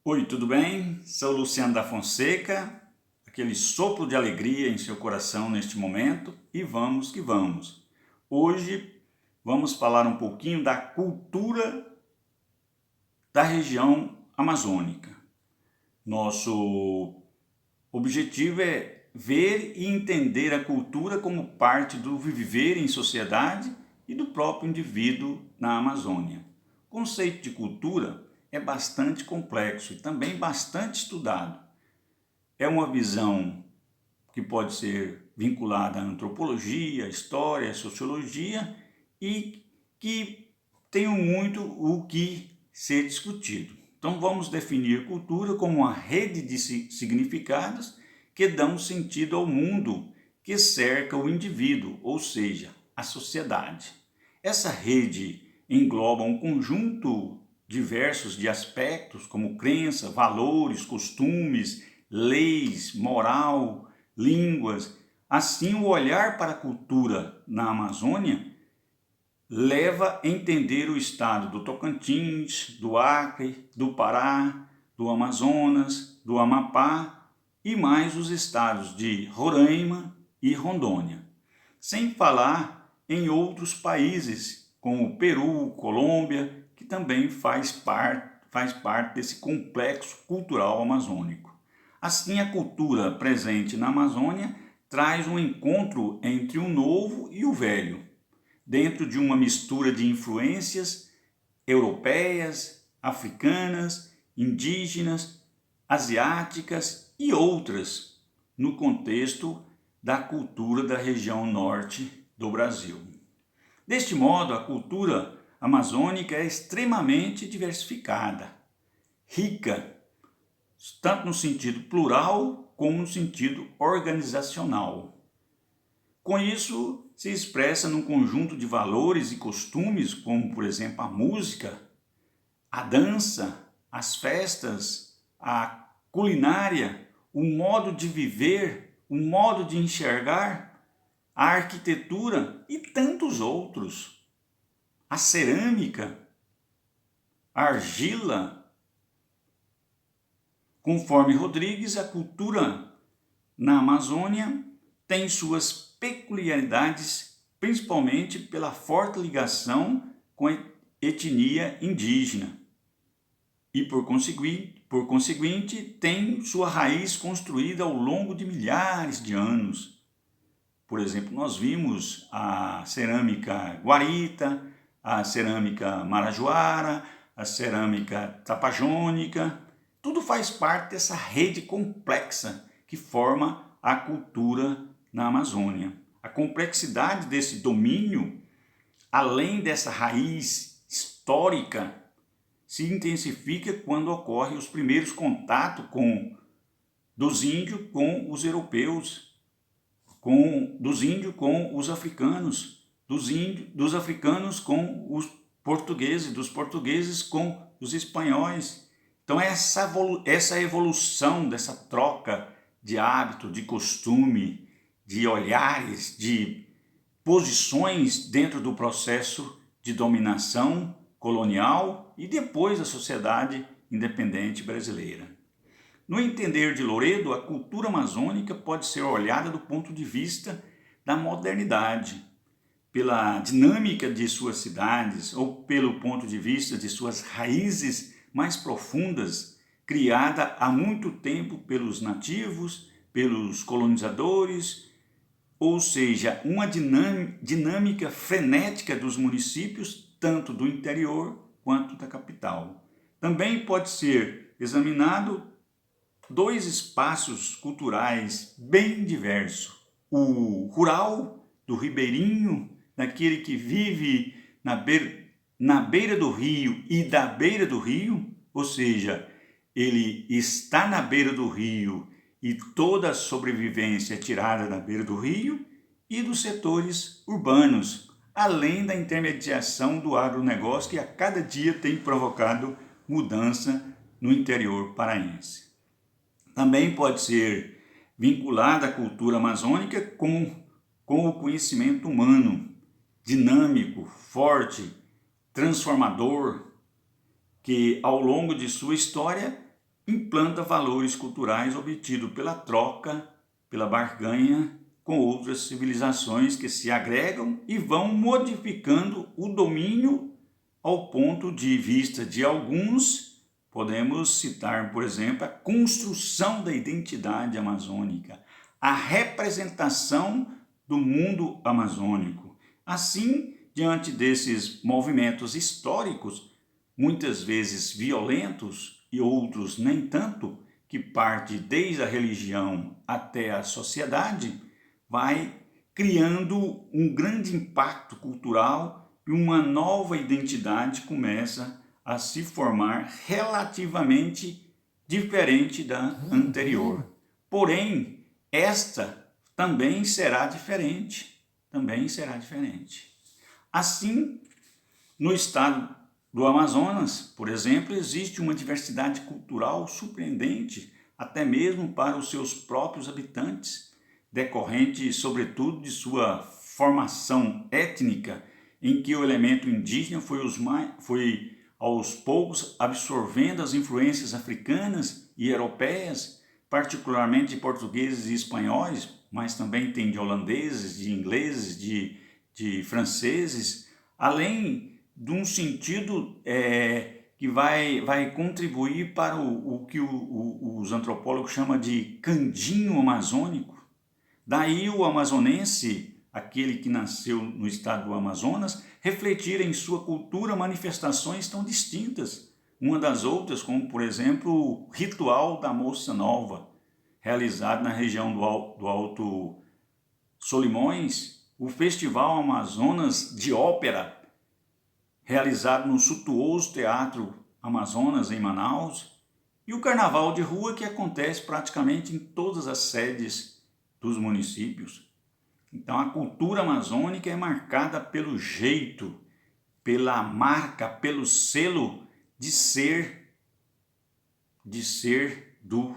Oi, tudo bem? Sou Luciano da Fonseca, aquele sopro de alegria em seu coração neste momento e vamos que vamos. Hoje vamos falar um pouquinho da cultura da região amazônica. Nosso objetivo é ver e entender a cultura como parte do viver em sociedade e do próprio indivíduo na Amazônia. O conceito de cultura é bastante complexo e também bastante estudado. É uma visão que pode ser vinculada à antropologia, à história, à sociologia e que tem muito o que ser discutido. Então vamos definir cultura como uma rede de significados que dão sentido ao mundo que cerca o indivíduo, ou seja, a sociedade. Essa rede engloba um conjunto diversos de aspectos como crença, valores, costumes, leis, moral, línguas. Assim, o olhar para a cultura na Amazônia leva a entender o estado do Tocantins, do Acre, do Pará, do Amazonas, do Amapá e mais os estados de Roraima e Rondônia. Sem falar em outros países como Peru, Colômbia, que também faz parte desse complexo cultural amazônico. Assim, a cultura presente na Amazônia traz um encontro entre o novo e o velho, dentro de uma mistura de influências europeias, africanas, indígenas, asiáticas e outras, no contexto da cultura da região norte do Brasil. Deste modo, a cultura amazônica é extremamente diversificada, rica, tanto no sentido plural como no sentido organizacional. Com isso, se expressa num conjunto de valores e costumes, como, por exemplo, a música, a dança, as festas, a culinária, o modo de viver, o modo de enxergar, a arquitetura e tantos outros. A cerâmica, a argila. Conforme Rodrigues, a cultura na Amazônia tem suas peculiaridades, principalmente pela forte ligação com a etnia indígena e, por conseguinte, tem sua raiz construída ao longo de milhares de anos. Por exemplo, nós vimos a cerâmica guarita, a cerâmica marajoara, a cerâmica tapajônica. Tudo faz parte dessa rede complexa que forma a cultura na Amazônia. A complexidade desse domínio, além dessa raiz histórica, se intensifica quando ocorrem os primeiros contatos dos índios com os europeus, dos índios com os africanos, dos africanos com os portugueses, dos portugueses com os espanhóis. Então essa evolução dessa troca de hábito, de costume, de olhares, de posições dentro do processo de dominação colonial e depois da sociedade independente brasileira. No entender de Loredo, a cultura amazônica pode ser olhada do ponto de vista da modernidade, pela dinâmica de suas cidades ou pelo ponto de vista de suas raízes mais profundas, criada há muito tempo pelos nativos, pelos colonizadores, ou seja, uma dinâmica frenética dos municípios, tanto do interior quanto da capital. Também pode ser examinado dois espaços culturais bem diversos. O rural, do ribeirinho, daquele que vive na beira do rio e da beira do rio, ou seja, ele está na beira do rio e toda a sobrevivência é tirada da beira do rio, e dos setores urbanos, além da intermediação do agronegócio que a cada dia tem provocado mudança no interior paraense. Também pode ser vinculada à cultura amazônica com o conhecimento humano, dinâmico, forte, transformador, que ao longo de sua história implanta valores culturais obtidos pela troca, pela barganha com outras civilizações que se agregam e vão modificando o domínio ao ponto de vista de alguns. Podemos citar, por exemplo, a construção da identidade amazônica, a representação do mundo amazônico. Assim, diante desses movimentos históricos, muitas vezes violentos e outros nem tanto, que parte desde a religião até a sociedade, vai criando um grande impacto cultural e uma nova identidade começa a se formar relativamente diferente da anterior. Porém, esta também será diferente, Assim, no estado do Amazonas, por exemplo, existe uma diversidade cultural surpreendente, até mesmo para os seus próprios habitantes, decorrente, sobretudo, de sua formação étnica, em que o elemento indígena foi aos poucos absorvendo as influências africanas e europeias, particularmente de portugueses e espanhóis, mas também tem de holandeses, de ingleses, de franceses, além de um sentido que vai contribuir para o que os antropólogos chamam de candinho amazônico. Daí o amazonense, aquele que nasceu no estado do Amazonas, refletir em sua cultura manifestações tão distintas uma das outras, como por exemplo o ritual da Moça Nova, realizado na região do Alto Solimões, o Festival Amazonas de Ópera, realizado no suntuoso Teatro Amazonas, em Manaus, e o Carnaval de Rua, que acontece praticamente em todas as sedes dos municípios. Então a cultura amazônica é marcada pelo jeito, pela marca, pelo selo de ser do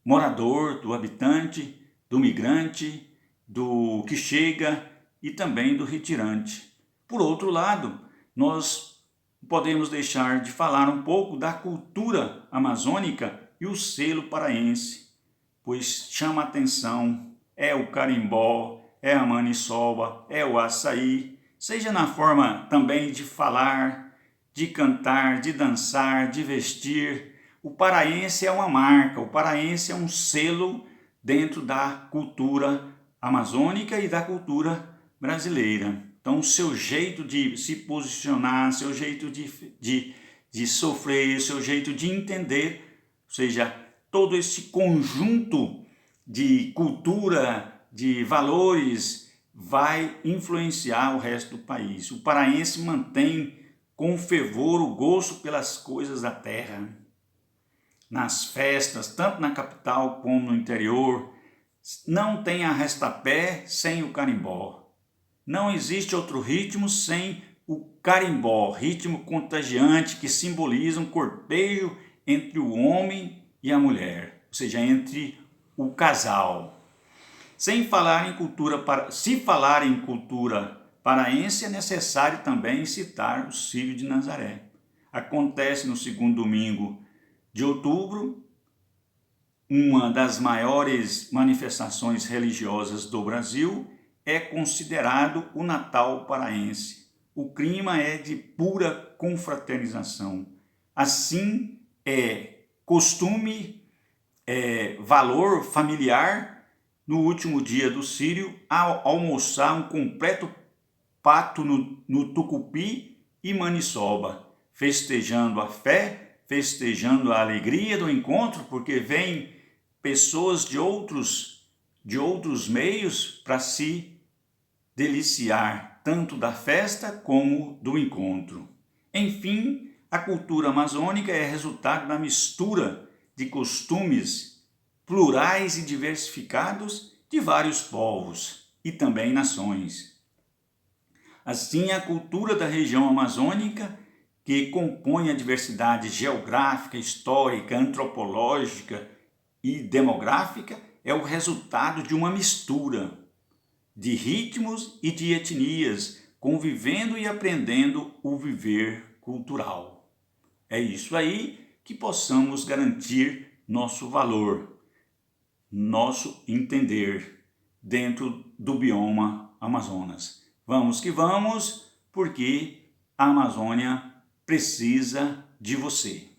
morador, do habitante, do migrante, do que chega e também do retirante. Por outro lado, nós podemos deixar de falar um pouco da cultura amazônica e o selo paraense, pois chama a atenção, é o carimbó, é a maniçoba, é o açaí, seja na forma também de falar, de cantar, de dançar, de vestir. O paraense é uma marca, o paraense é um selo dentro da cultura amazônica e da cultura brasileira. Então, o seu jeito de se posicionar, seu jeito de sofrer, seu jeito de entender, ou seja, todo esse conjunto de cultura, de valores, vai influenciar o resto do país. O paraense mantém com fervor o gosto pelas coisas da terra. Nas festas, tanto na capital como no interior, não tem arrastapé sem o carimbó. Não existe outro ritmo sem o carimbó, ritmo contagiante que simboliza um cortejo entre o homem e a mulher, ou seja, entre o casal. Se falar em cultura paraense, é necessário também citar o Círio de Nazaré. Acontece no segundo domingo de outubro, uma das maiores manifestações religiosas do Brasil, é considerado o Natal paraense. O clima é de pura confraternização. Assim, costume, valor familiar, no último dia do Círio, almoçar um completo pato no tucupi e maniçoba, festejando a fé, festejando a alegria do encontro, porque vem pessoas de outros meios para se deliciar tanto da festa como do encontro. Enfim, a cultura amazônica é resultado da mistura de costumes plurais e diversificados de vários povos e também nações. Assim, a cultura da região amazônica, que compõe a diversidade geográfica, histórica, antropológica e demográfica, é o resultado de uma mistura de ritmos e de etnias, convivendo e aprendendo o viver cultural. É isso aí que possamos garantir nosso valor, nosso entender dentro do bioma Amazonas. Vamos que vamos, porque a Amazônia precisa de você.